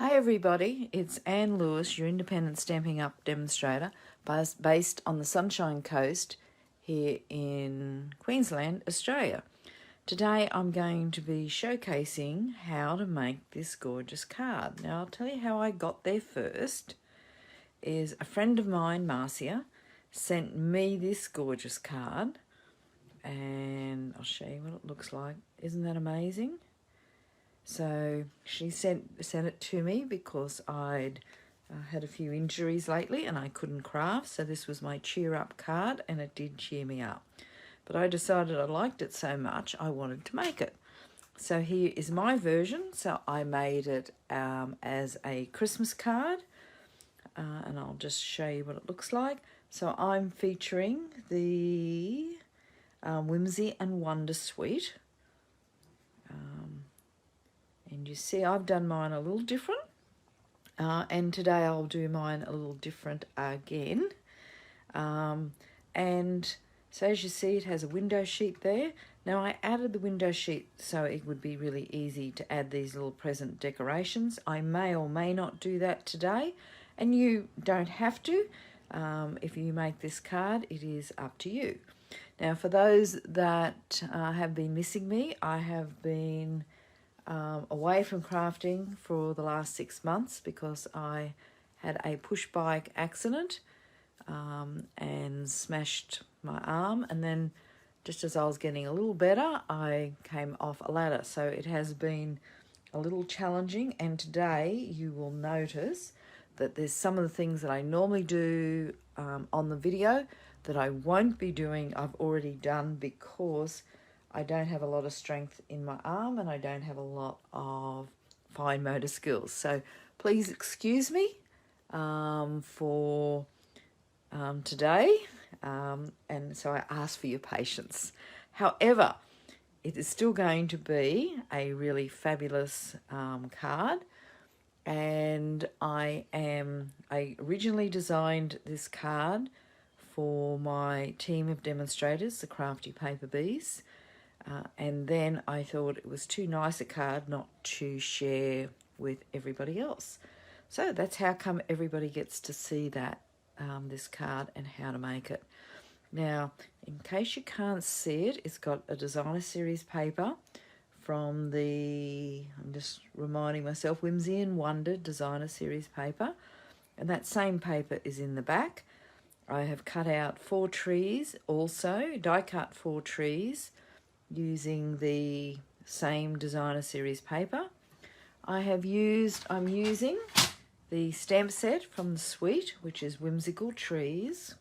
Hi everybody, it's Anne Lewis, your independent Stampin' Up demonstrator based on the Sunshine Coast here in Queensland, Australia. Today I'm going to be showcasing how to make this gorgeous card. Now I'll tell you how I got there first. Is a friend of mine, Marcia, sent me this gorgeous card and I'll show you what it looks like. Isn't that amazing? So she sent it to me because I'd had a few injuries lately and I couldn't craft. So this was my cheer up card and it did cheer me up. But I decided I liked it so much I wanted to make it. So here is my version. So I made it as a Christmas card and I'll just show you what it looks like. So I'm featuring the Whimsy and Wonder Suite. And you see I've done mine a little different and today I'll do mine a little different again. And so as you see it has a window sheet there. Now I added the window sheet so it would be really easy to add these little present decorations. I may or may not do that today and you don't have to. If you make this card, it is up to you. Now for those that have been missing me, I have been away from crafting for the last 6 months because I had a push bike accident and smashed my arm, and then just as I was getting a little better I came off a ladder, so it has been a little challenging. And today you will notice that there's some of the things that I normally do on the video that I won't be doing, I've already done, because I don't have a lot of strength in my arm and I don't have a lot of fine motor skills. So please excuse me for today. And so I ask for your patience. However, it is still going to be a really fabulous card. And I originally designed this card for my team of demonstrators, the Crafty Paper Bees. And then I thought it was too nice a card not to share with everybody else. So that's how come everybody gets to see that, this card and how to make it. Now, in case you can't see it, it's got a designer series paper from the, I'm just reminding myself, Whimsy and Wonder designer series paper. And that same paper is in the back. I have cut out 4 trees also, die cut 4 trees, using the same designer series paper. I'm using the stamp set from the suite, which is Whimsical Trees.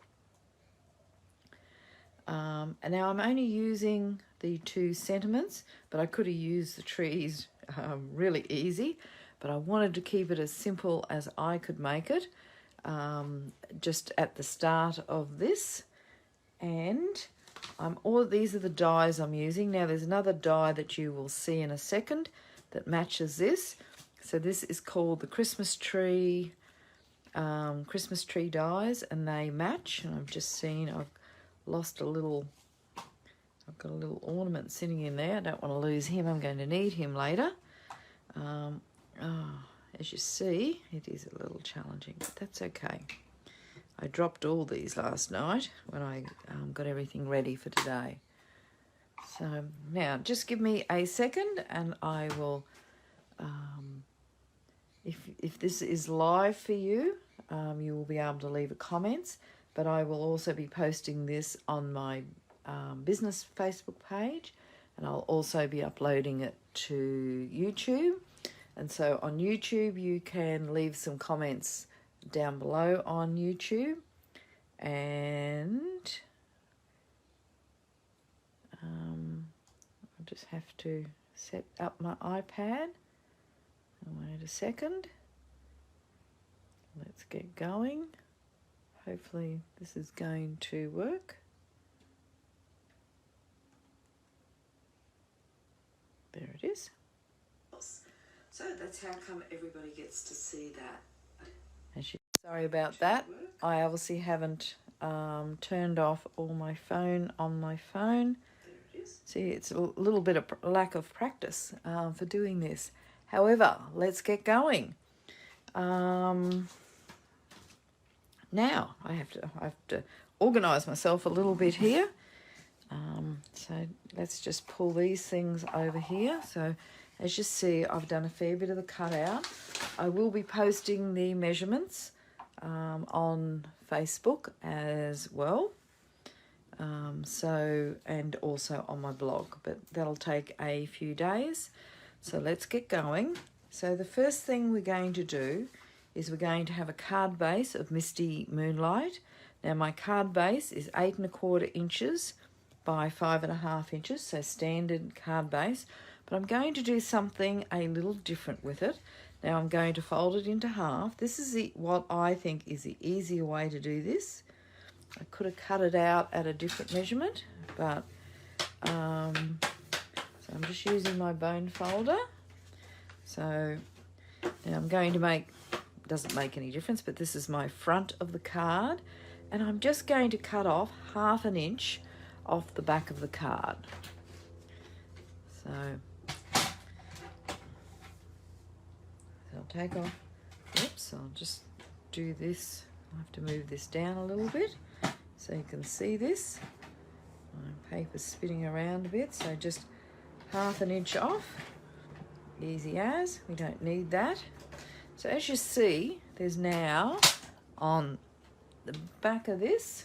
And now I'm only using the 2 sentiments, but I could have used the trees really easy, but I wanted to keep it as simple as I could make it just at the start of this. And these are the dies I'm using. Now there's another die that you will see in a second that matches this. So this is called the Christmas tree dies, and they match. And I've just seen I've got a little ornament sitting in there. I don't want to lose him. I'm going to need him later. As you see, it is a little challenging, but that's okay. I dropped all these last night when I got everything ready for today. So now just give me a second and I will, if this is live for you, you will be able to leave a comments, but I will also be posting this on my business Facebook page, and I'll also be uploading it to YouTube. And so on YouTube you can leave some comments down below on YouTube, and I just have to set up my iPad. Wait a second. Let's get going. Hopefully this is going to work. There it is. So that's how come everybody gets to see that. Sorry about that. I obviously haven't turned off all my phone on my phone. There it is. See, it's a little bit of lack of practice for doing this. However, let's get going. Now I have to organise myself a little bit here. So let's just pull these things over here. So as you see, I've done a fair bit of the cutout. I will be posting the measurements on Facebook as well. And also on my blog, but that'll take a few days. So let's get going. So the first thing we're going to do is we're going to have a card base of Misty Moonlight. Now my card base is 8 1/4 inches by 5 1/2 inches, so standard card base, but I'm going to do something a little different with it. Now I'm going to fold it into half. This is what I think is the easier way to do this. I could have cut it out at a different measurement, but so I'm just using my bone folder. So now I'm going to make, doesn't make any difference, but this is my front of the card, and I'm just going to cut off 1/2 inch off the back of the card. So I'll take off, oops, I'll just do this. I have to move this down a little bit so you can see this. My paper's spinning around a bit, so just 1/2 inch off. Easy as, we don't need that. So as you see, there's now on the back of this,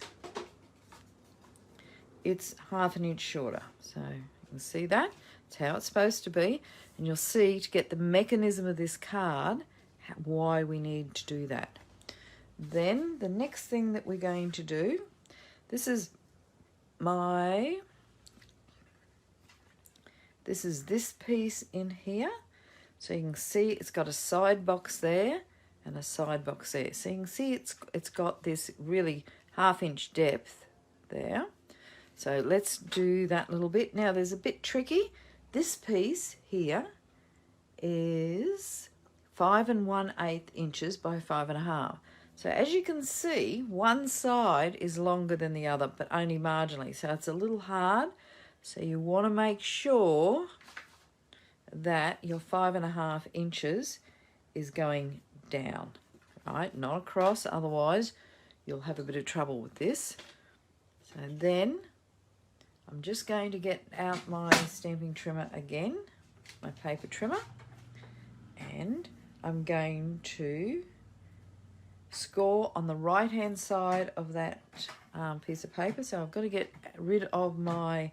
it's 1/2 inch shorter. So you can see that. It's how it's supposed to be. And you'll see, to get the mechanism of this card, why we need to do that. Then the next thing that we're going to do, this is this piece in here. So you can see it's got a side box there and a side box there. So you can see it's got this really 1/2 inch depth there. So let's do that little bit. Now there's a bit tricky. This piece here is 5 1/8 inches by 5 1/2. So as you can see, one side is longer than the other, but only marginally. So it's a little hard. So you want to make sure that your 5 1/2 inches is going down, right? Not across, otherwise you'll have a bit of trouble with this. So then I'm just going to get out my stamping trimmer again, my paper trimmer, and I'm going to score on the right hand side of that piece of paper. So I've got to get rid of my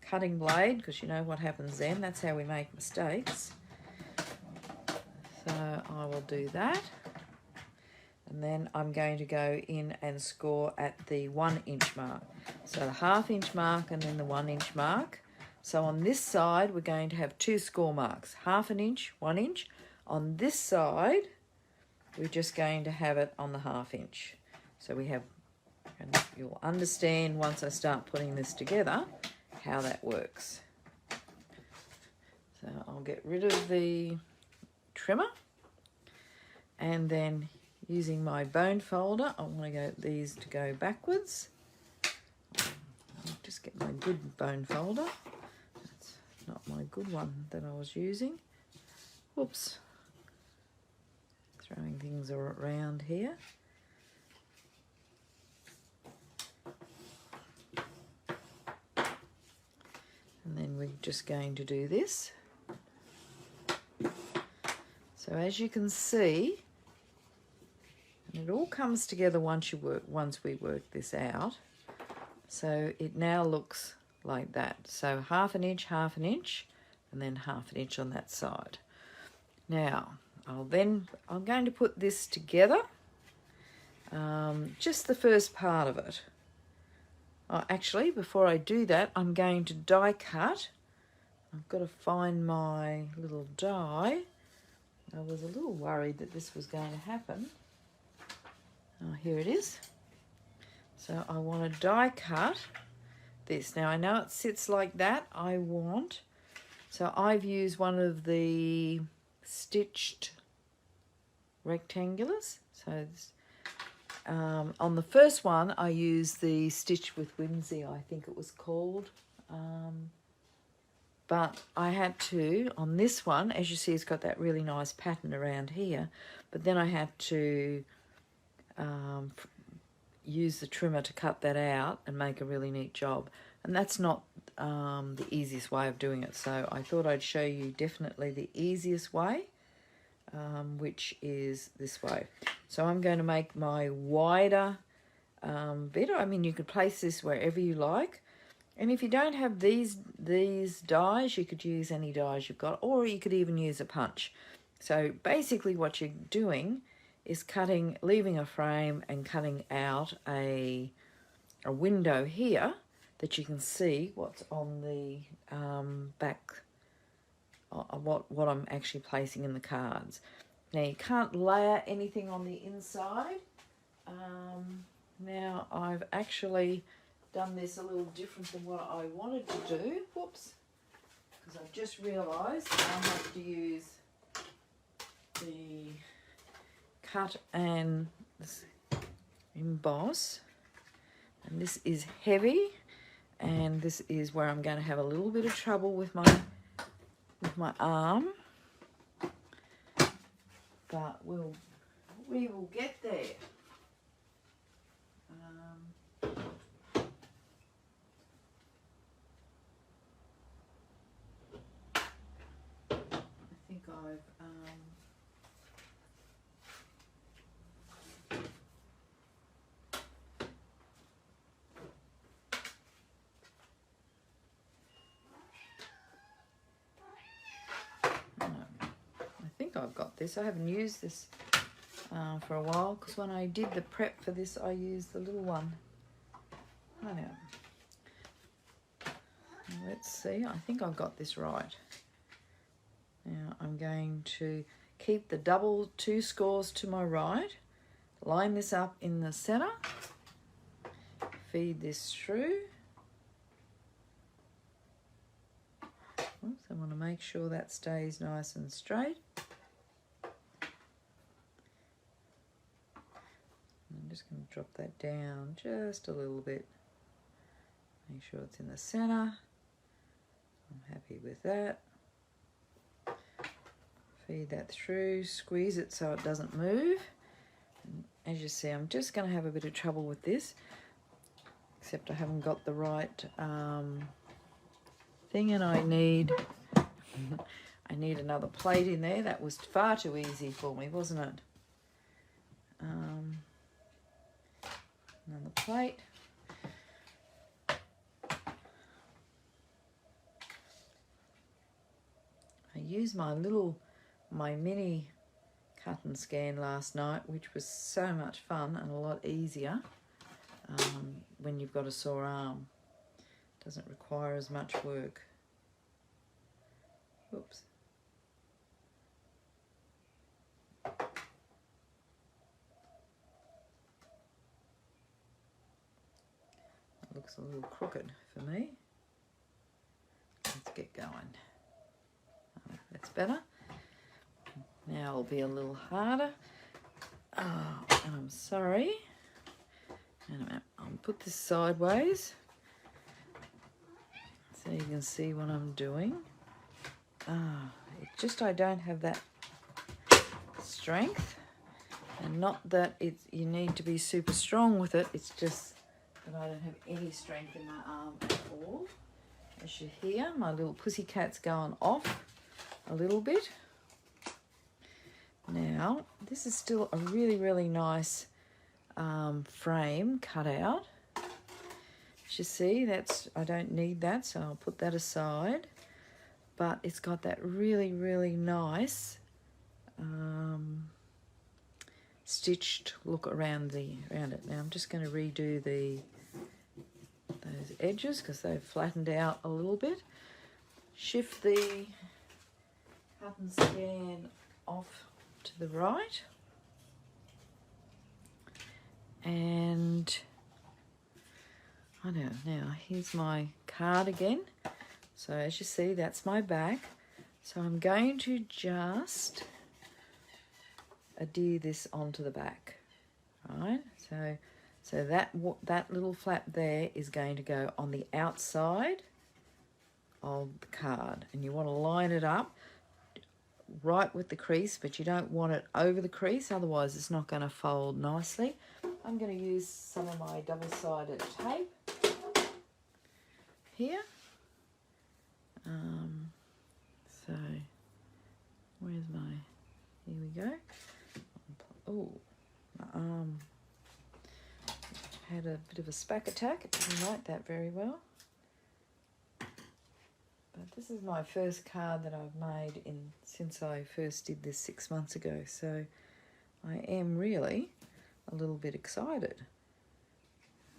cutting blade, because you know what happens then. That's how we make mistakes. So I will do that, and then I'm going to go in and score at the 1 inch mark. So the 1/2 inch mark and then the 1 inch mark. So on this side we're going to have 2 score marks, 1/2 inch, 1 inch. On this side we're just going to have it on the 1/2 inch. So we have, and you'll understand once I start putting this together how that works. So I'll get rid of the trimmer, and then using my bone folder, I want to go these to go backwards. I'll just get my good bone folder. That's not my good one that I was using. Whoops. Throwing things around here. And then we're just going to do this. So as you can see, and it all comes together once we work this out. So it now looks like that. So 1/2 inch, 1/2 inch, and then 1/2 inch on that side. Now I'm going to put this together, just the first part of it. Oh, actually, before I do that, I'm going to die cut. I've got to find my little die. I was a little worried that this was going to happen. Oh, here it is. So I want to die cut this. Now I know it sits like that. So I've used one of the stitched rectangulars. So on the first one I used the Stitch with Whimsy, I think it was called. But I had to, on this one, as you see, it's got that really nice pattern around here, but then I had to use the trimmer to cut that out and make a really neat job. And that's not the easiest way of doing it, so I thought I'd show you definitely the easiest way, which is this way. So I'm going to make my wider bit. I mean, you could place this wherever you like. And if you don't have these dies, you could use any dies you've got, or you could even use a punch. So basically what you're doing is cutting, leaving a frame and cutting out a window here that you can see what's on the back, what I'm actually placing in the cards. Now you can't layer anything on the inside. Now I've actually done this a little different than what I wanted to do. Whoops. Because I've just realised I have to use the cut and emboss. And this is heavy, and this is where I'm going to have a little bit of trouble with my arm. But we will get there. I've got this. I haven't used this for a while, because when I did the prep for this I used the little one. I know. Let's see, I think I've got this right. Now I'm going to keep the double 2 scores to my right, line this up in the center, feed this through. Oops, I want to make sure that stays nice and straight. I'm just going to drop that down just a little bit. Make sure it's in the center. I'm happy with that. Feed that through, squeeze it so it doesn't move. And as you see, I'm just going to have a bit of trouble with this, except I haven't got the right thing, and I need another plate in there. That was far too easy for me, wasn't it? Another plate. I used my mini cut and scan last night, which was so much fun and a lot easier when you've got a sore arm. Doesn't require as much work. Oops. Looks a little crooked for me. Let's get going. Oh, that's better. Now it'll be a little harder. Oh, and I'm sorry. Wait a minute. I'll put this sideways so you can see what I'm doing. It's just I don't have that strength, and not that you need to be super strong with it. It's just that I don't have any strength in my arm at all. As you hear, my little pussycat's going off a little bit. Now, this is still a really, really nice frame cut out. As you see, I don't need that, so I'll put that aside. But it's got that really, really nice stitched look around it. Now I'm just going to redo those edges because they've flattened out a little bit. Shift the cut and scan off to the right, and I know, now here's my card again. So as you see, that's my back. So I'm going to just adhere this onto the back. Right, so that little flap there is going to go on the outside of the card, and you want to line it up right with the crease, but you don't want it over the crease, otherwise it's not going to fold nicely. I'm going to use some of my double-sided tape here. So where's my, here we go. Oh, my arm had a bit of a spack attack. It didn't like that very well. But this is my first card that I've made since I first did this 6 months ago. So I am really a little bit excited.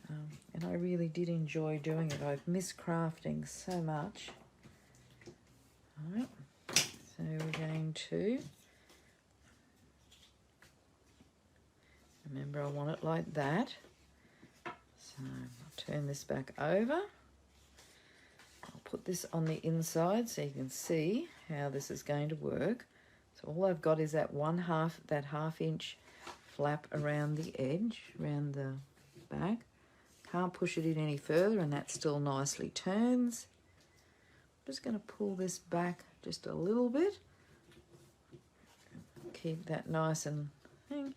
And I really did enjoy doing it. I've missed crafting so much. All right, so we're going to, remember I want it like that. So I'll turn this back over. I'll put this on the inside so you can see how this is going to work. So all I've got is that half inch flap around the edge, around the back. Can't push it in any further, and that still nicely turns. I'm just going to pull this back just a little bit. Keep that nice and thing,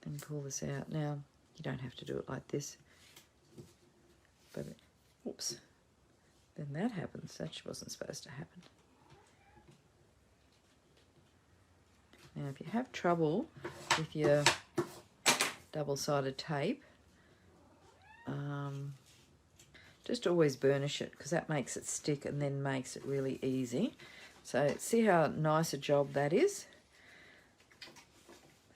then pull this out. Now, you don't have to do it like this. But, oops, then that happens. That wasn't supposed to happen. Now, if you have trouble with your double-sided tape, just always burnish it, because that makes it stick and then makes it really easy. So see how nice a job that is?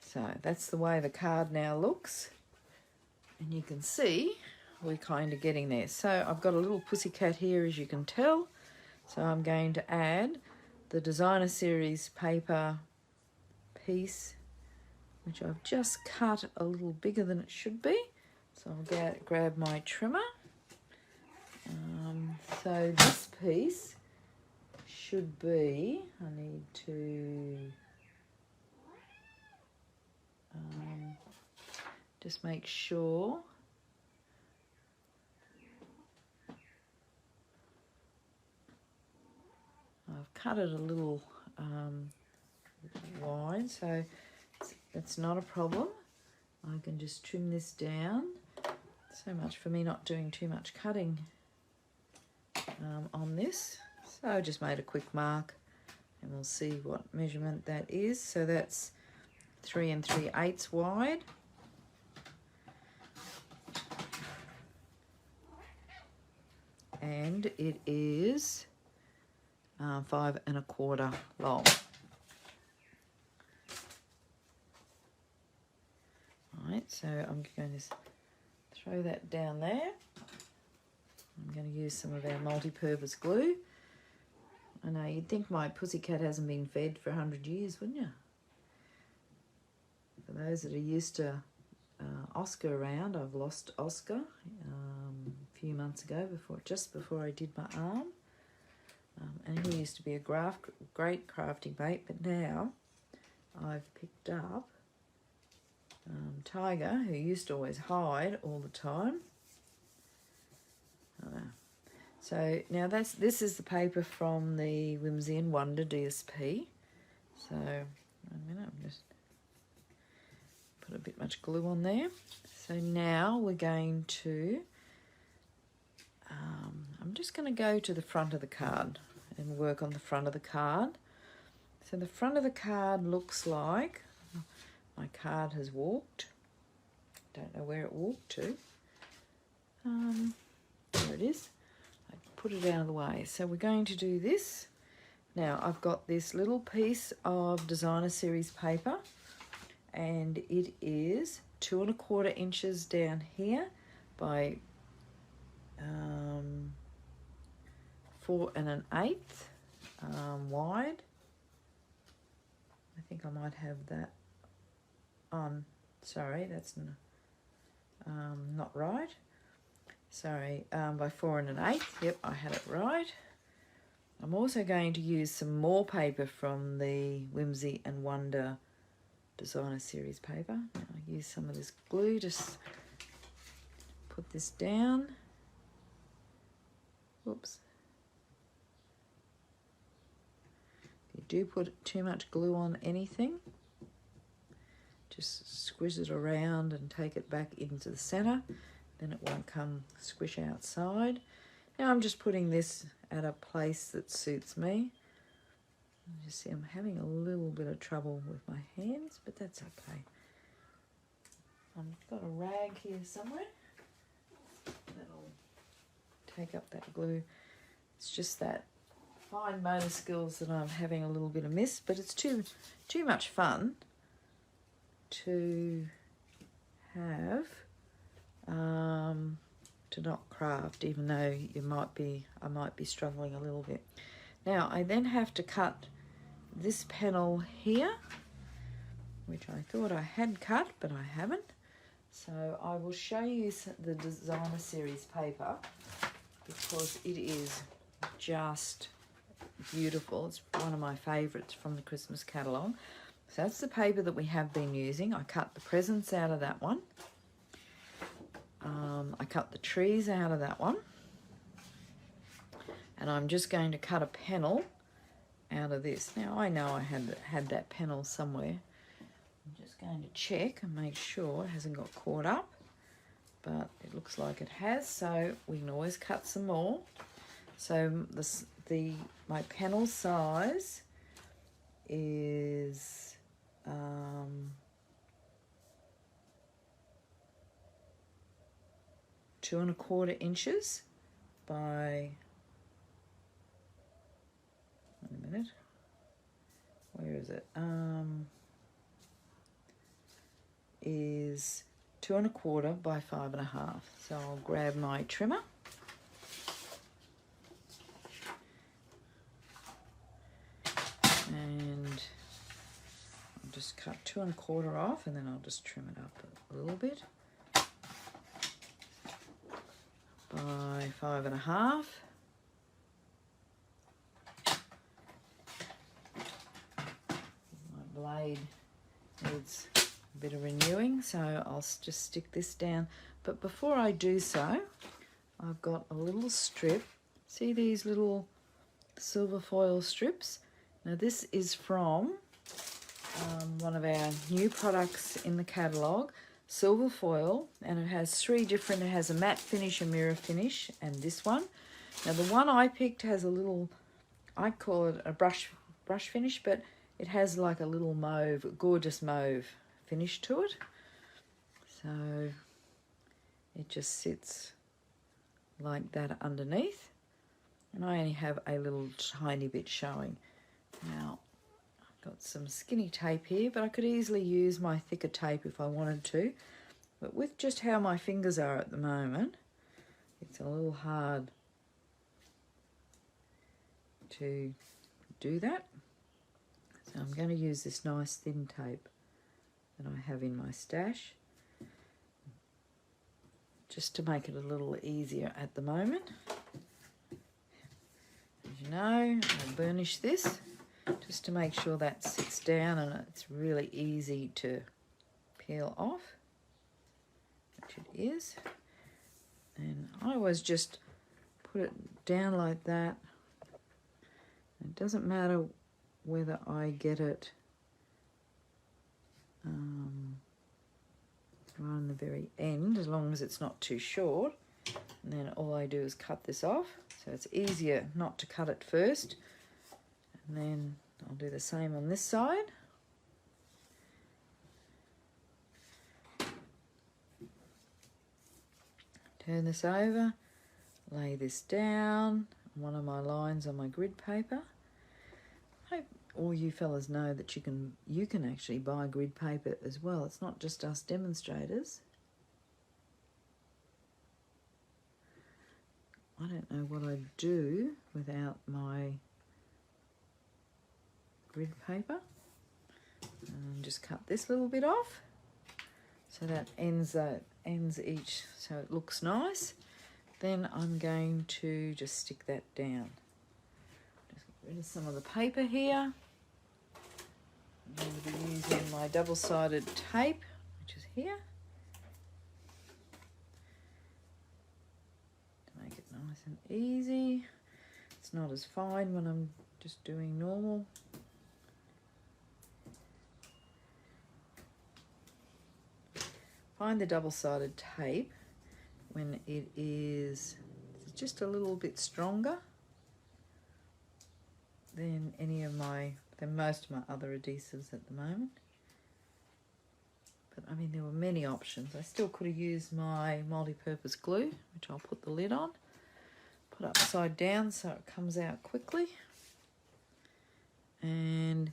So that's the way the card now looks. And you can see we're kind of getting there. So I've got a little pussycat here, as you can tell. So I'm going to add the Designer Series paper piece, which I've just cut a little bigger than it should be. So I'll grab my trimmer. So this piece should be, I need to just make sure I've cut it a little wide, so it's not a problem. I can just trim this down. So much for me not doing too much cutting on this. So I just made a quick mark, and we'll see what measurement that is. So that's 3 3/8 wide. And it is 5 1/4 long. Alright, so I'm going to throw that down there. I'm going to use some of our multi-purpose glue. I know, you'd think my pussycat hasn't been fed for 100 years, wouldn't you? For those that are used to Oscar around, I've lost Oscar a few months ago, just before I did my arm. And he used to be a great crafting mate, but now I've picked up Tiger, who used to always hide all the time. So now this is the paper from the Whimsy and Wonder DSP. So one minute, I'm just put a bit much glue on there. So now we're going to, I'm just going to go to the front of the card and work on the front of the card. So the front of the card looks like my card has walked. Don't know where it walked to. There it is. I put it out of the way. So we're going to do this. Now I've got this little piece of Designer Series paper, and it is 2 1/4 inches down here by 4 1/8 wide. I think I might have that on. Sorry, that's not right. Sorry, by 4 1/8. Yep, I had it right. I'm also going to use some more paper from the Whimsy and Wonder Designer Series paper. I'll use some of this glue, just put this down. Whoops. you do put too much glue on anything, just squish it around and take it back into the center, then it won't come squish outside. Now I'm just putting this at a place that suits me. You see I'm having a little bit of trouble with my hands, but that's okay. I've got a rag here somewhere that'll take up that glue. It's just that fine motor skills that I'm having a little bit of miss, but it's too much fun to have to not craft, even though I might be struggling a little bit. Now I then have to cut this panel here, which I thought I had cut, but I haven't. So I will show you the designer series paper because it is just beautiful. It's one of my favourites from the Christmas catalogue. So that's the paper that we have been using. I cut the presents out of that one. I cut the trees out of that one. And I'm just going to cut a panel out of this. Now I know I had that panel somewhere. I'm just going to check and make sure it hasn't got caught up, but it looks like it has, so we can always cut some more. So my panel size is 2 1/4 inches by, wait a minute, where is it? Is 2 1/4 by 5 1/2. So I'll grab my trimmer. And I'll just cut 2 1/4 off, and then I'll just trim it up a little bit by 5 1/2. My blade needs a bit of renewing, so I'll just stick this down. But before I do so, I've got a little strip. See these little silver foil strips? Now this is from one of our new products in the catalogue, silver foil, and it has 3 different. It has a matte finish, a mirror finish, and this one. Now the one I picked has a little, I call it a brush finish, but it has like a little mauve, gorgeous mauve finish to it. So it just sits like that underneath, and I only have a little tiny bit showing. Now I've got some skinny tape here, but I could easily use my thicker tape if I wanted to, but with just how my fingers are at the moment, it's a little hard to do that. So I'm going to use this nice thin tape that I have in my stash, just to make it a little easier at the moment. As you know, I'll burnish this just to make sure that sits down and it's really easy to peel off, which it is. And I always just put it down like that. It doesn't matter whether I get it right on the very end, as long as it's not too short. And then all I do is cut this off, so it's easier not to cut it first. And then I'll do the same on this side. Turn this over, lay this down on one of my lines on my grid paper. I hope all you fellas know that you can actually buy grid paper as well. It's not just us demonstrators. I don't know what I'd do without my grid paper. And just cut this little bit off, so that ends each, so it looks nice. Then I'm going to just stick that down. Just get rid of some of the paper here. I'm going to be using my double-sided tape, which is here, to make it nice and easy. It's not as fine when I'm just doing normal find the double-sided tape when it is just a little bit stronger than most of my other adhesives at the moment. But I mean, there were many options. I still could have used my multi-purpose glue, which I'll put the lid on, put upside down so it comes out quickly. And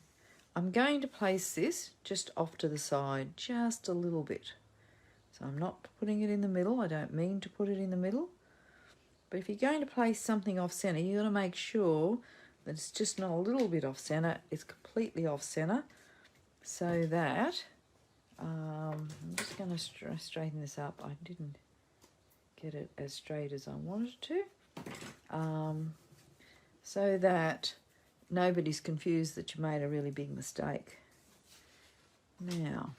I'm going to place this just off to the side, just a little bit. So I'm not putting it in the middle. I don't mean to put it in the middle. But if you're going to place something off centre, you've got to make sure that it's just not a little bit off centre, it's completely off centre, so that I'm just going to straighten this up. I didn't get it as straight as I wanted to, so that nobody's confused that you made a really big mistake. Now,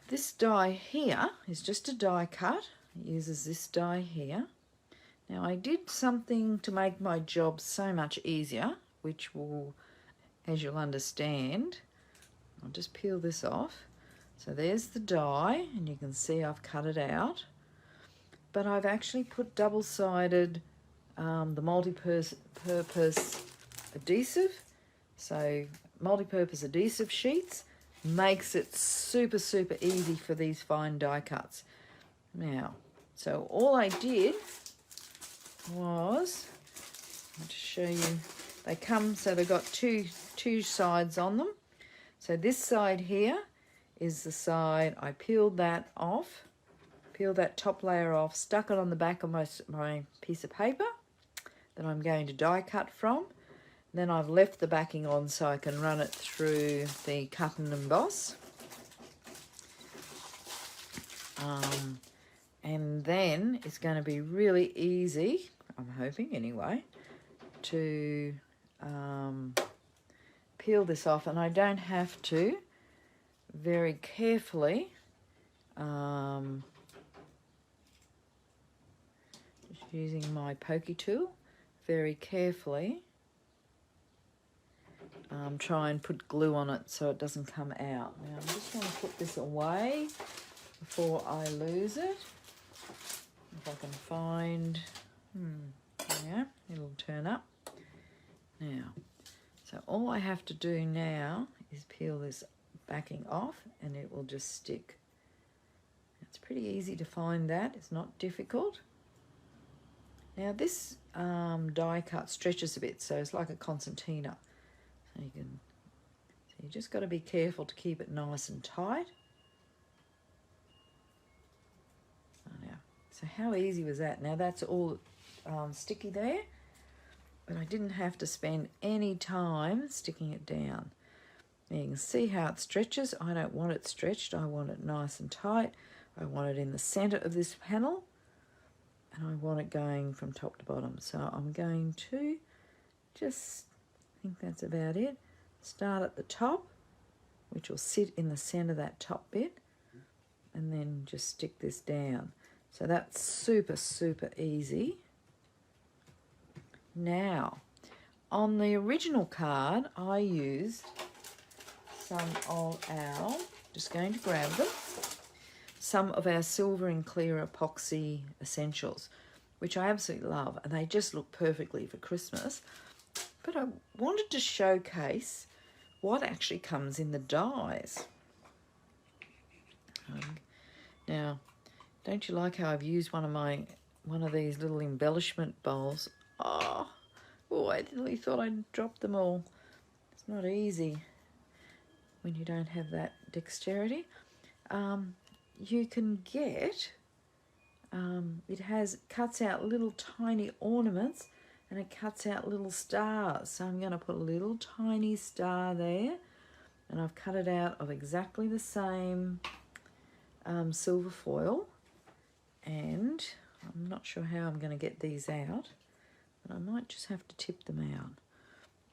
this die here is just a die cut. It uses this die here. Now, I did something to make my job so much easier, which will, as you'll understand, I'll just peel this off. So there's the die, and you can see I've cut it out. But I've actually put double-sided, the multi-purpose adhesive. So multi-purpose adhesive sheets makes it super, super easy for these fine die cuts. Now, so all I did was, I'll just show you, they come, so they've got two sides on them. So this side here is the side, I peeled that off, peeled that top layer off, stuck it on the back of my piece of paper that I'm going to die cut from. Then I've left the backing on so I can run it through the cut and emboss. And then it's going to be really easy, I'm hoping anyway, to peel this off, and I don't have to very carefully just using my pokey tool, very carefully try and put glue on it so it doesn't come out. Now I'm just going to put this away before I lose it. If I can find, yeah, it'll turn up. Now, so all I have to do now is peel this backing off and it will just stick. It's pretty easy to find that, it's not difficult. Now this die cut stretches a bit, so it's like a concertina. So you just got to be careful to keep it nice and tight. So how easy was that? Now that's all sticky there, but I didn't have to spend any time sticking it down. Now you can see how it stretches. I don't want it stretched, I want it nice and tight. I want it in the center of this panel, and I want it going from top to bottom. So I'm going to just, I think that's about it, start at the top, which will sit in the center of that top bit, and then just stick this down. So that's super, super easy. Now, on the original card, I used some of our, just going to grab them, some of our silver and clear epoxy essentials, which I absolutely love, and they just look perfectly for Christmas. But I wanted to showcase what actually comes in the dies. Now, don't you like how I've used one of these little embellishment bowls? Oh, I really thought I'd dropped them all. It's not easy when you don't have that dexterity. You can get, it cuts out little tiny ornaments, and it cuts out little stars. So I'm going to put a little tiny star there, and I've cut it out of exactly the same silver foil. And I'm not sure how I'm going to get these out, but I might just have to tip them out.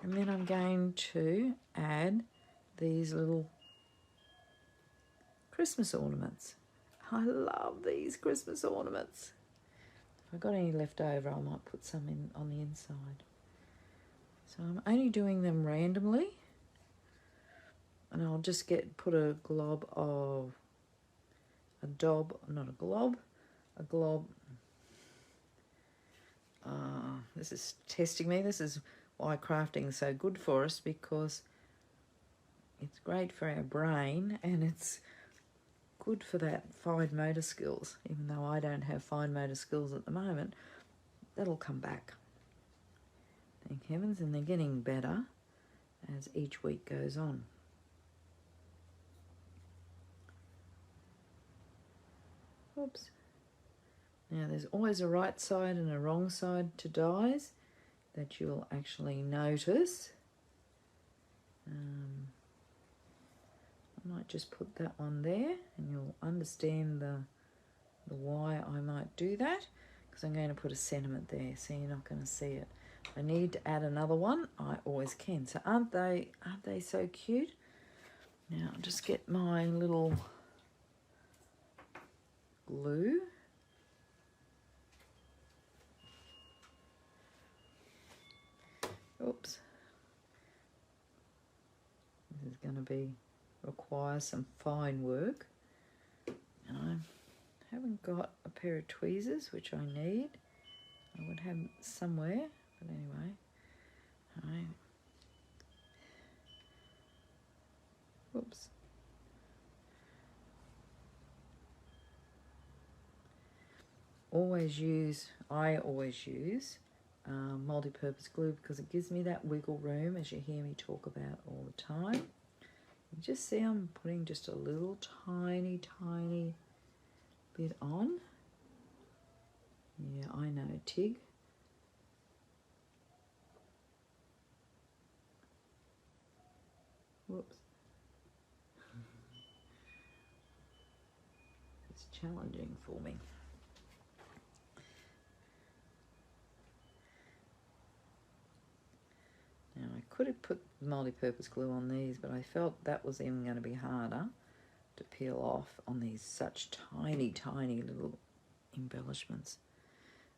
And then I'm going to add these little Christmas ornaments. I love these Christmas ornaments. If I've got any left over, I might put some in on the inside. So I'm only doing them randomly. and I'll just put a glob of a glob. This is testing me. This is why crafting is so good for us, because it's great for our brain and it's good for that fine motor skills. Even though I don't have fine motor skills at the moment, that'll come back. Thank heavens, and they're getting better as each week goes on. Oops. Now there's always a right side and a wrong side to dies that you'll actually notice. I might just put that one there and you'll understand the why I might do that, because I'm going to put a sentiment there, so you're not going to see it. If I need to add another one, I always can. So aren't they so cute? Now I'll just get my little glue. Oops. This is going to require some fine work. And I haven't got a pair of tweezers, which I need. I would have somewhere, but anyway. All right. Oops. I always use multi-purpose glue, because it gives me that wiggle room, as you hear me talk about all the time. You just see I'm putting just a little tiny bit on. Yeah, I know, Tig. Whoops. It's challenging for me. Now I could have put multi-purpose glue on these, but I felt that was even going to be harder to peel off on these such tiny little embellishments.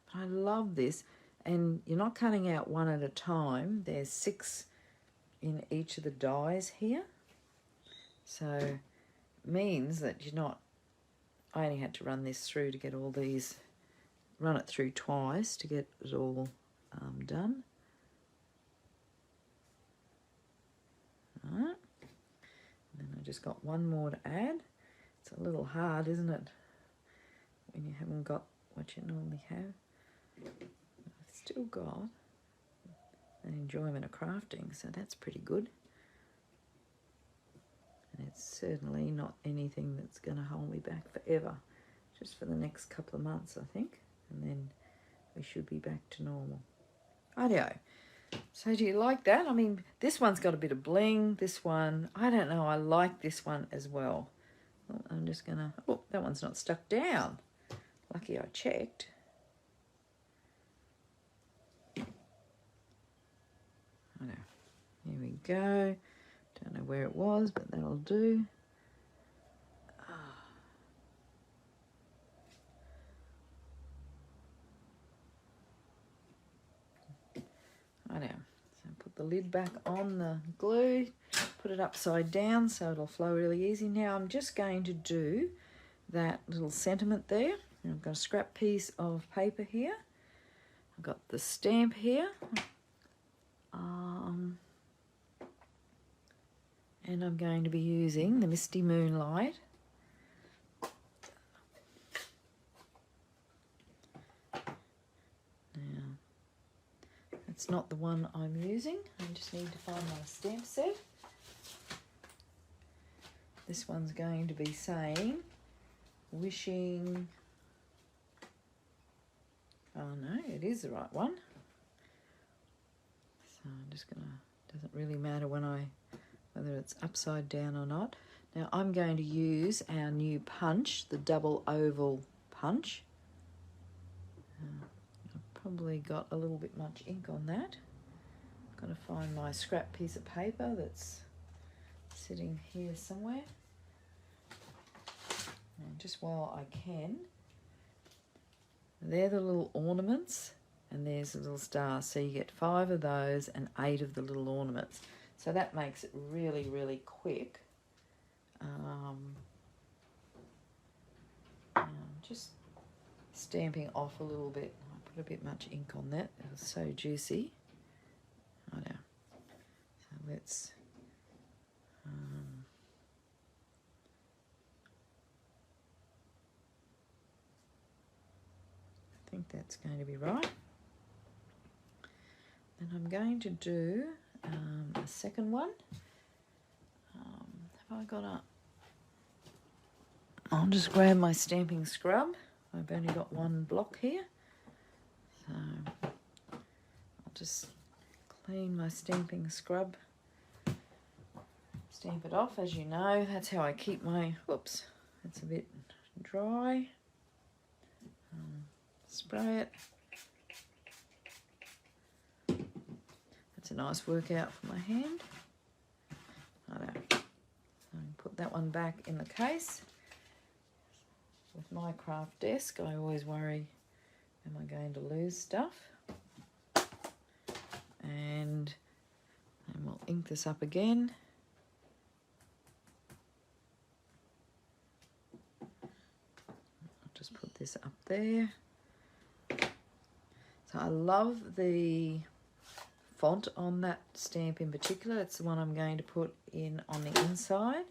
But I love this, and you're not cutting out one at a time. There's 6 in each of the dies here, so it means that I only had to run this through to get all these, run it through twice to get it all done. Alright, and then I just got one more to add. It's a little hard, isn't it, when you haven't got what you normally have. I've still got an enjoyment of crafting, so that's pretty good. And it's certainly not anything that's going to hold me back forever, just for the next couple of months, I think, and then we should be back to normal. Rightio. So do you like that? I mean, this one's got a bit of bling. This one, I don't know, I like this one as well. Oh, I'm just going to... Oh, that one's not stuck down. Lucky I checked. I know. Here we go. Don't know where it was, but that'll do. I know. So put the lid back on the glue, put it upside down so it'll flow really easy. Now I'm just going to do that little sentiment there. I've got a scrap piece of paper here. I've got the stamp here. And I'm going to be using the Misty Moonlight. Now, that's not the one I'm using. I just need to find my stamp set. This one's going to be saying, wishing... Oh no, it is the right one. So I'm just gonna, doesn't really matter whether it's upside down or not. Now I'm going to use our new punch, the double oval punch. I've probably got a little bit much ink on that. I've got to find my scrap piece of paper that's sitting here somewhere. And just while I can, they're the little ornaments, and there's a little star. So you get 5 of those and 8 of the little ornaments. So that makes it really quick I'm just stamping off a little bit. I put a bit much ink on that. It was so juicy. I know. So let's I think that's going to be right. Then I'm going to do a second one. Have I got a... I'll just grab my stamping scrub. I've only got one block here. So I'll just clean my stamping scrub. Stamp it off, as you know. That's how I keep my... Whoops, it's a bit dry. Spray it. That's a nice workout for my hand. So put that one back in the case. With my craft desk, I always worry, am I going to lose stuff? And we'll ink this up again. I'll just put this up there. So I love the font on that stamp in particular. It's the one I'm going to put in on the inside.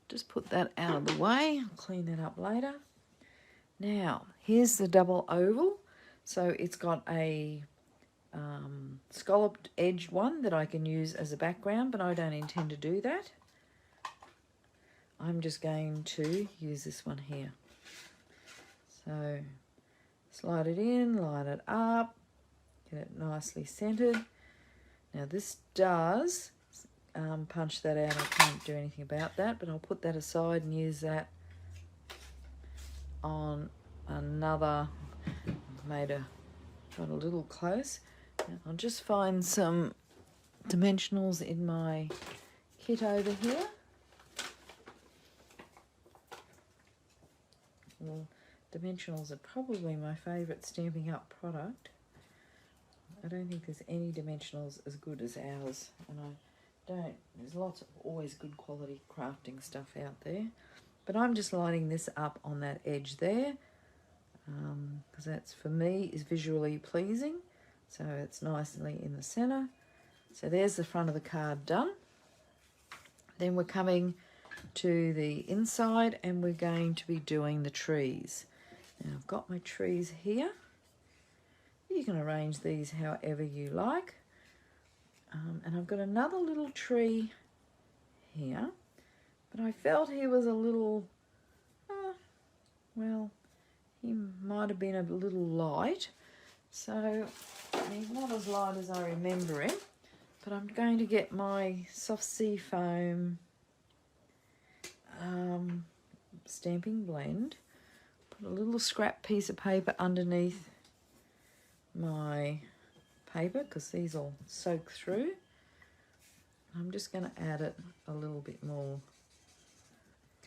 Just put that out of the way. I'll clean that up later. Now, here's the double oval. So it's got a scalloped edged one that I can use as a background, but I don't intend to do that. I'm just going to use this one here. So slide it in, line it up, get it nicely centered. Now this does punch that out. I can't do anything about that, but I'll put that aside and use that on another. Got a little close. Now I'll just find some dimensionals in my kit over here. Well, dimensionals are probably my favourite Stampin' Up product. I don't think there's any dimensionals as good as ours, and there's lots of always good quality crafting stuff out there, but I'm just lining this up on that edge there because that's, for me, is visually pleasing. So it's nicely in the centre. So there's the front of the card done. Then we're coming to the inside and we're going to be doing the trees. Now I've got my trees here. You can arrange these however you like. And I've got another little tree here, but I felt he was a little, well, he might have been a little light. So he's not as light as I remember him, but I'm going to get my soft sea foam stamping blend, put a little scrap piece of paper underneath my paper because these will soak through. I'm just going to add it a little bit more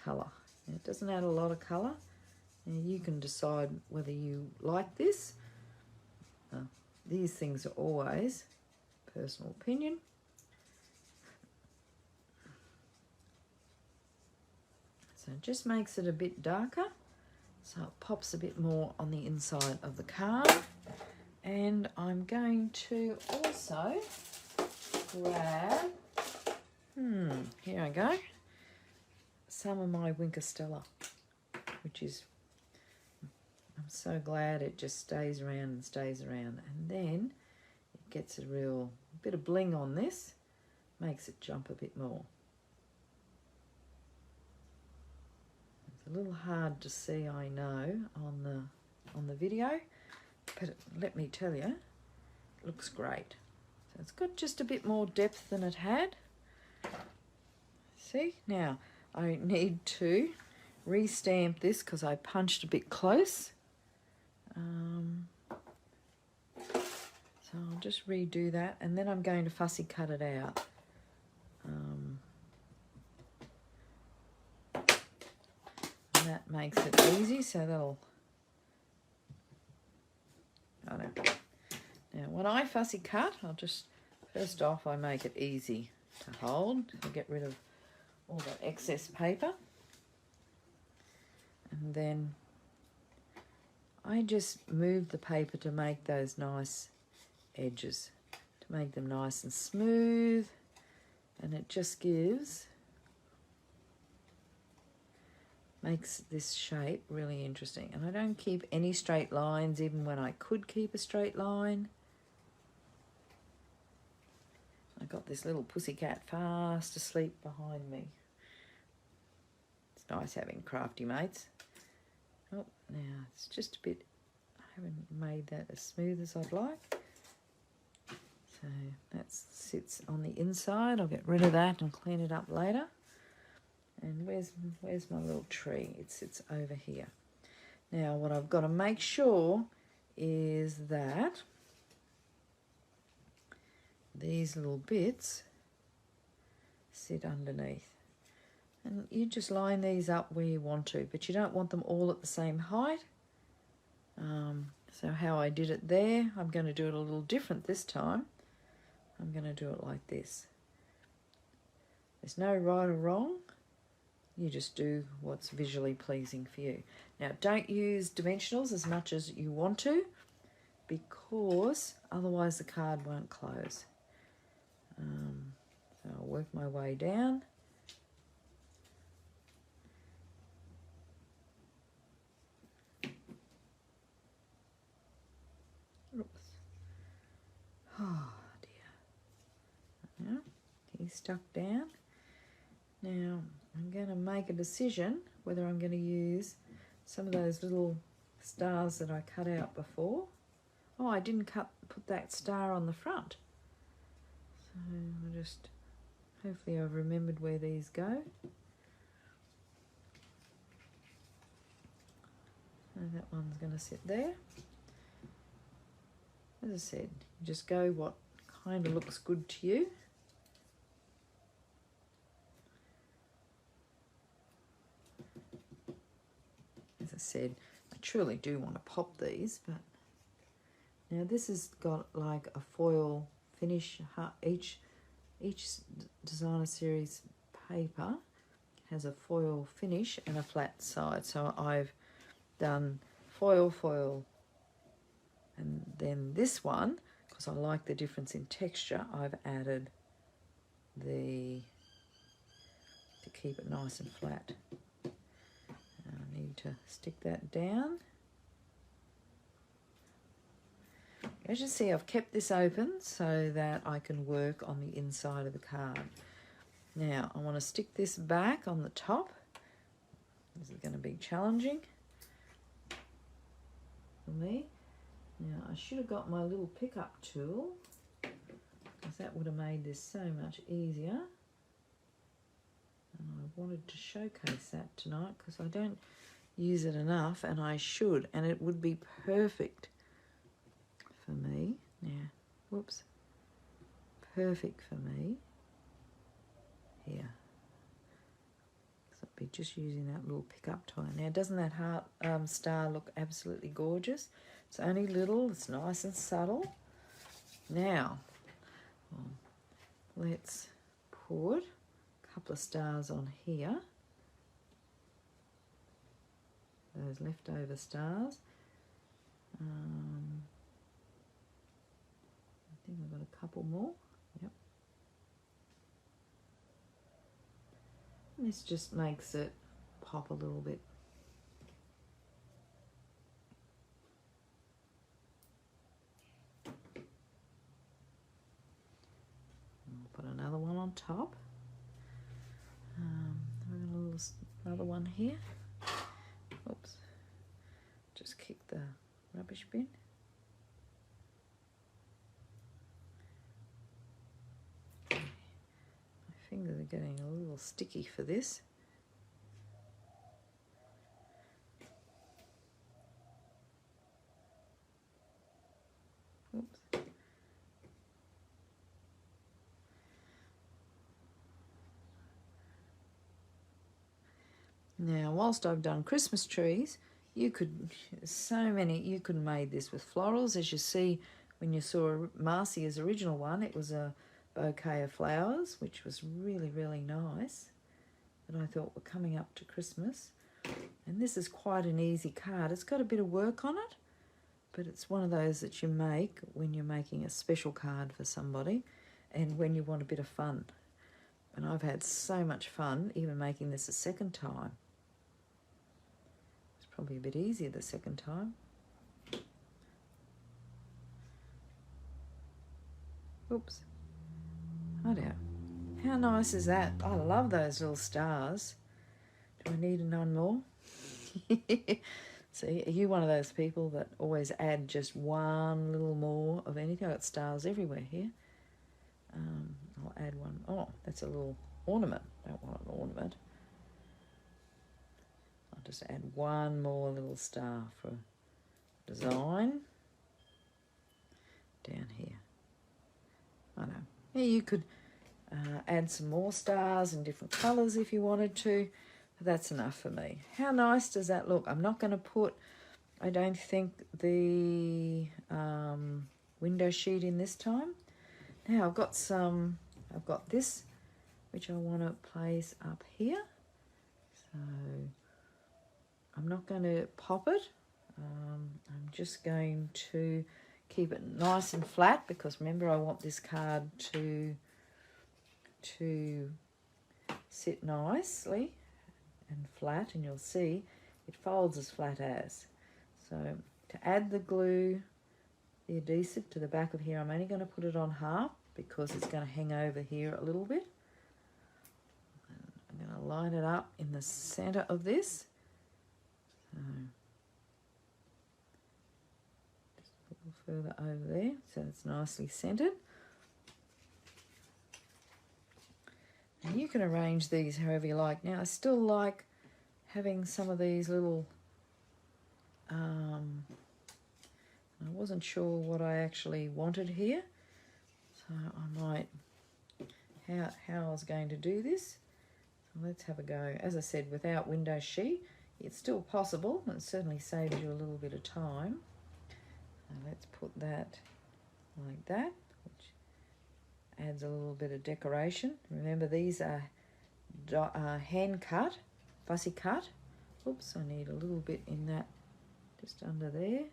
colour. It doesn't add a lot of colour. And you can decide whether you like this. These things are always personal opinion. So it just makes it a bit darker, so it pops a bit more on the inside of the card. And I'm going to also grab, here I go, some of my Winker Stella, which is, I'm so glad it just stays around and stays around. And then it gets a real bit of bling on this, makes it jump a bit more. It's a little hard to see, I know, on the video, but let me tell you, it looks great. So it's got just a bit more depth than it had. See, now I need to re-stamp this because I punched a bit close. So I'll just redo that, and then I'm going to fussy cut it out. And that makes it easy, so that'll... I don't know. Now, when I fussy cut, I'll just, first off, I make it easy to hold. I'll get rid of all that excess paper. And then I just move the paper to make those nice edges, to make them nice and smooth, and it just makes this shape really interesting. And I don't keep any straight lines, even when I could keep a straight line. I got this little pussycat fast asleep behind me. It's nice having crafty mates. Oh, now it's just a bit, I haven't made that as smooth as I'd like. So that sits on the inside. I'll get rid of that and clean it up later. And where's my little tree? It sits over here. Now what I've got to make sure is that these little bits sit underneath. And you just line these up where you want to, but you don't want them all at the same height. So how I did it there, I'm going to do it a little different this time. I'm going to do it like this. There's no right or wrong. You just do what's visually pleasing for you. Now, don't use dimensionals as much as you want to, because otherwise the card won't close. So I'll work my way down. Oops. Oh dear. Now, he's stuck down. Now, I'm going to make a decision whether I'm going to use some of those little stars that I cut out before. Oh, I didn't put that star on the front. So I'll just, hopefully I've remembered where these go. So that one's going to sit there. As I said, you just go what kind of looks good to you. As I said, I truly do want to pop these, but now this has got like a foil finish. Each designer series paper has a foil finish and a flat side. So I've done foil, foil, and then this one, because I like the difference in texture, I've added to keep it nice and flat. I need to stick that down. As you see, I've kept this open so that I can work on the inside of the card. Now, I want to stick this back on the top. This is going to be challenging for me. Now, I should have got my little pickup tool, because that would have made this so much easier. And I wanted to showcase that tonight because I don't use it enough, and I should, and it would be perfect for me. Now, whoops, perfect for me here. So I'll be just using that little pickup toy. Now, doesn't that heart star look absolutely gorgeous? It's only little, it's nice and subtle. Now, let's put a couple of stars on here. Those leftover stars. I think I've got a couple more. Yep. And this just makes it pop a little bit. I'll put another one on top. Another one here. Oops. Just kick the rubbish bin. My fingers are getting a little sticky for this. Oops. Now, whilst I've done Christmas trees, you could have made this with florals. As you see, when you saw Marcia's original one, it was a bouquet of flowers, which was really, really nice. that I thought were coming up to Christmas. And this is quite an easy card. It's got a bit of work on it, but it's one of those that you make when you're making a special card for somebody and when you want a bit of fun. And I've had so much fun even making this a second time. It's probably a bit easier the second time. Oops. Oh dear. How nice is that? I love those little stars. Do I need none more? See, are you one of those people that always add just one little more of anything? I've got stars everywhere here. I'll add one. Oh, that's a little ornament. Don't want an ornament. I'll just add one more little star for design down here. I know. Yeah, you could add some more stars in different colours if you wanted to. But that's enough for me. How nice does that look? I'm not going to put, I don't think, the window sheet in this time. Now I've got this, which I want to place up here. So I'm not going to pop it. I'm just going to keep it nice and flat because remember I want this card to sit nicely and flat, and you'll see it folds as flat as. So to add the glue, the adhesive to the back of here, I'm only going to put it on half because it's going to hang over here a little bit. And I'm going to line it up in the center of this. So just a little further over there so it's nicely centered. And you can arrange these however you like. Now I still like having some of these little, I wasn't sure what I actually wanted here. So I might, how I was going to do this. So let's have a go. As I said, without window sheet, it's still possible. It certainly saves you a little bit of time. So let's put that like that, which adds a little bit of decoration. Remember, these are hand cut, fussy cut. Oops, I need a little bit in that, just under there.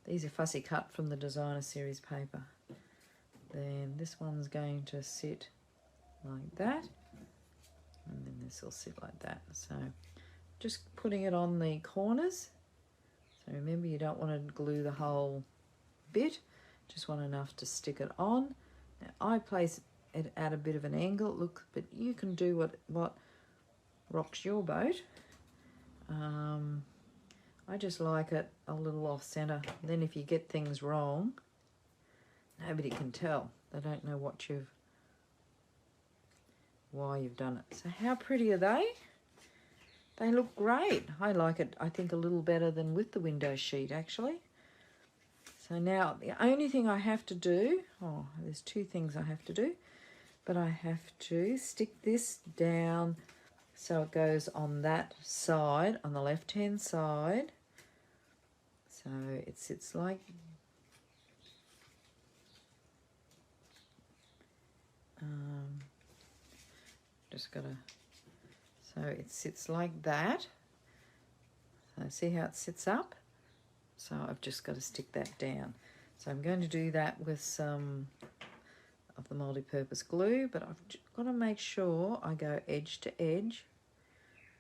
These are fussy cut from the designer series paper. Then this one's going to sit like that, and then this will sit like that. So just putting it on the corners. So remember, you don't want to glue the whole bit, just want enough to stick it on. Now I place it at a bit of an angle, look, but you can do what rocks your boat. I just like it a little off center. Then if you get things wrong, nobody can tell. They don't know why you've done it. So how pretty are they? They look great. I like it, I think, a little better than with the window sheet, actually. So now the only thing I have to do, there's two things I have to do, but I have to stick this down so it goes on that side, on the left-hand side. So it sits like, so it sits like that. So see how it sits up? So I've just got to stick that down. So I'm going to do that with some of the multi-purpose glue, but I've got to make sure I go edge to edge.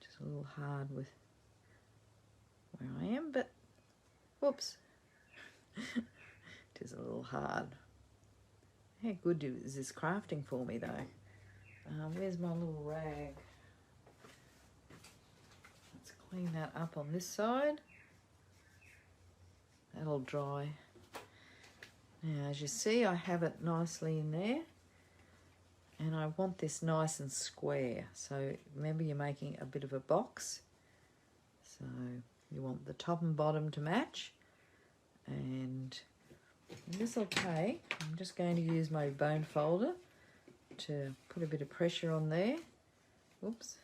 Just a little hard with where I am, but whoops. It is a little hard. How good is this crafting for me though? Where's my little rag? Let's clean that up on this side. That'll dry. Now, as you see, I have it nicely in there, and I want this nice and square. So remember, you're making a bit of a box, so you want the top and bottom to match. And this will take, I'm just going to use my bone folder to put a bit of pressure on there. Oops.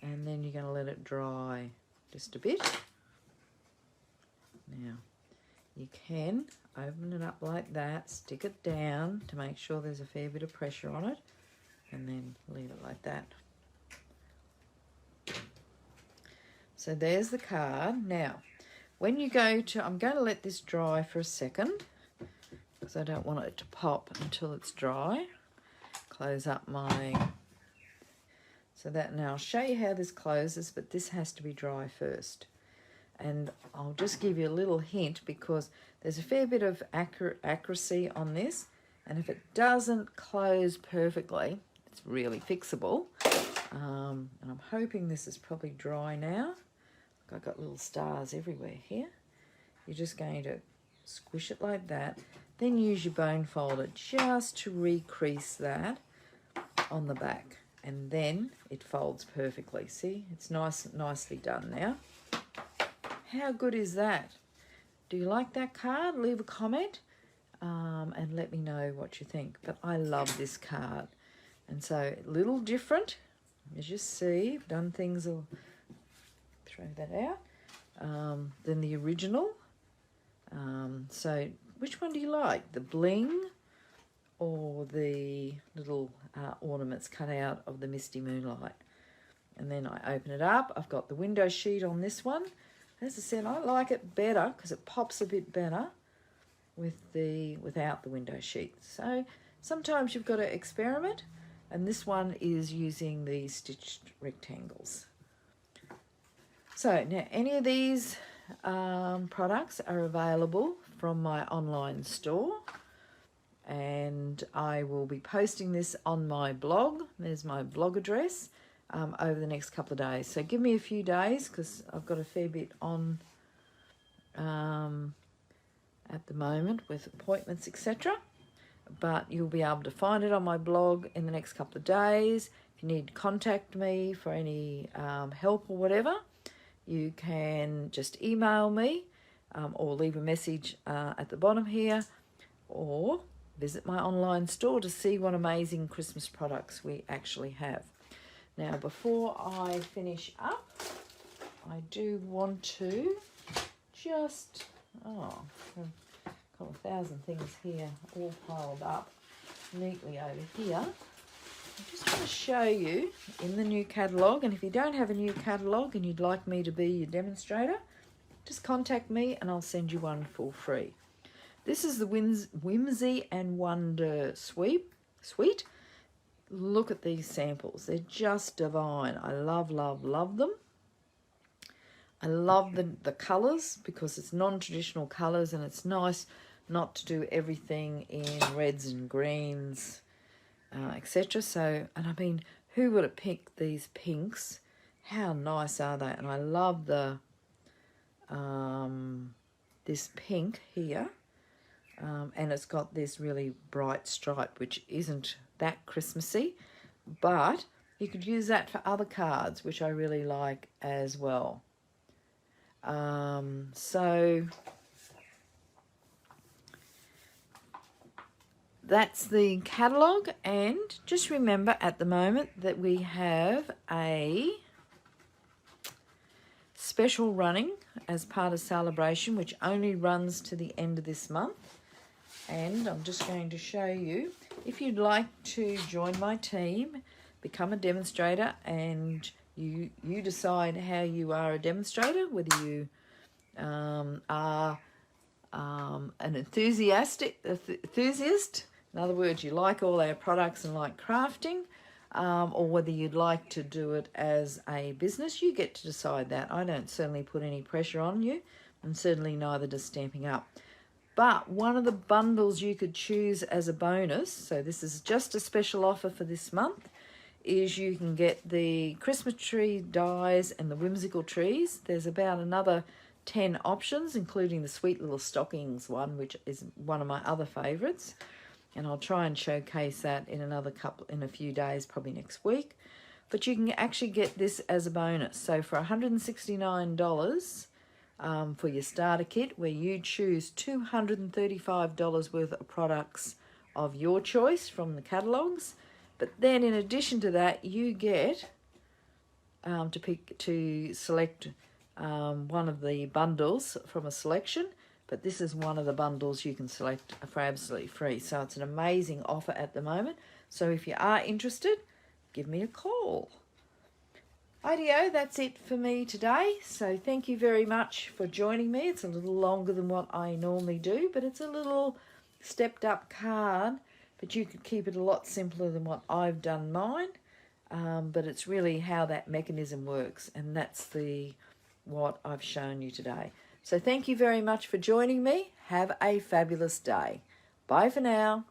And then you're going to let it dry just a bit. Now, you can open it up like that, stick it down to make sure there's a fair bit of pressure on it, and then leave it like that. So there's the card. Now, when you go to, I'm going to let this dry for a second because I don't want it to pop until it's dry. Close up my, so that, now I'll show you how this closes, but this has to be dry first. And I'll just give you a little hint because there's a fair bit of accuracy on this, and if it doesn't close perfectly, it's really fixable. And I'm hoping this is probably dry now. I've got little stars everywhere here. You're just going to squish it like that, then use your bone folder just to recrease that on the back, and then it folds perfectly. See, it's nicely done now. How good is that? Do you like that card? Leave a comment and let me know what you think. But I love this card. And so a little different, as you see, I've done things, I'll throw that out, than the original. So which one do you like? The bling or the little ornaments cut out of the misty moonlight? And then I open it up. I've got the window sheet on this one. As I said, I like it better because it pops a bit better without the window sheet. So sometimes you've got to experiment, and this one is using the stitched rectangles. So now any of these products are available from my online store, and I will be posting this on my blog. There's my blog address. Over the next couple of days. So give me a few days because I've got a fair bit on at the moment with appointments, etc. But you'll be able to find it on my blog in the next couple of days. If you need to contact me for any help or whatever, you can just email me or leave a message at the bottom here, or visit my online store to see what amazing Christmas products we actually have. Now, before I finish up, I do want to just, I've got 1,000 things here all piled up neatly over here. I just want to show you in the new catalogue, and if you don't have a new catalogue and you'd like me to be your demonstrator, just contact me and I'll send you one for free. This is the Whimsy and Wonder Suite. Look at these samples. They're just divine. I love, love, love them. I love the colours because it's non-traditional colours, and it's nice not to do everything in reds and greens, etc. So, and I mean, who would have picked these pinks? How nice are they? And I love the this pink here, and it's got this really bright stripe, which isn't that Christmassy, but you could use that for other cards, which I really like as well. So that's the catalogue, and just remember at the moment that we have a special running as part of celebration, which only runs to the end of this month. And I'm just going to show you, if you'd like to join my team, become a demonstrator, and you decide how you are a demonstrator, whether you are an enthusiast, in other words, you like all our products and like crafting, or whether you'd like to do it as a business. You get to decide that. I don't certainly put any pressure on you, and certainly neither does Stamping Up. But one of the bundles you could choose as a bonus, so this is just a special offer for this month, is you can get the Christmas tree dies and the whimsical trees. There's about another 10 options, including the sweet little stockings one, which is one of my other favourites. And I'll try and showcase that in a few days, probably next week. But you can actually get this as a bonus. So for $169, for your starter kit, where you choose $235 worth of products of your choice from the catalogues. But then in addition to that, you get to select one of the bundles from a selection, but this is one of the bundles you can select for absolutely free. So it's an amazing offer at the moment. So if you are interested, give me a call. Rightio, that's it for me today. So thank you very much for joining me. It's a little longer than what I normally do, but it's a little stepped up card, but you could keep it a lot simpler than what I've done mine. But it's really how that mechanism works, and that's what I've shown you today. So thank you very much for joining me. Have a fabulous day. Bye for now.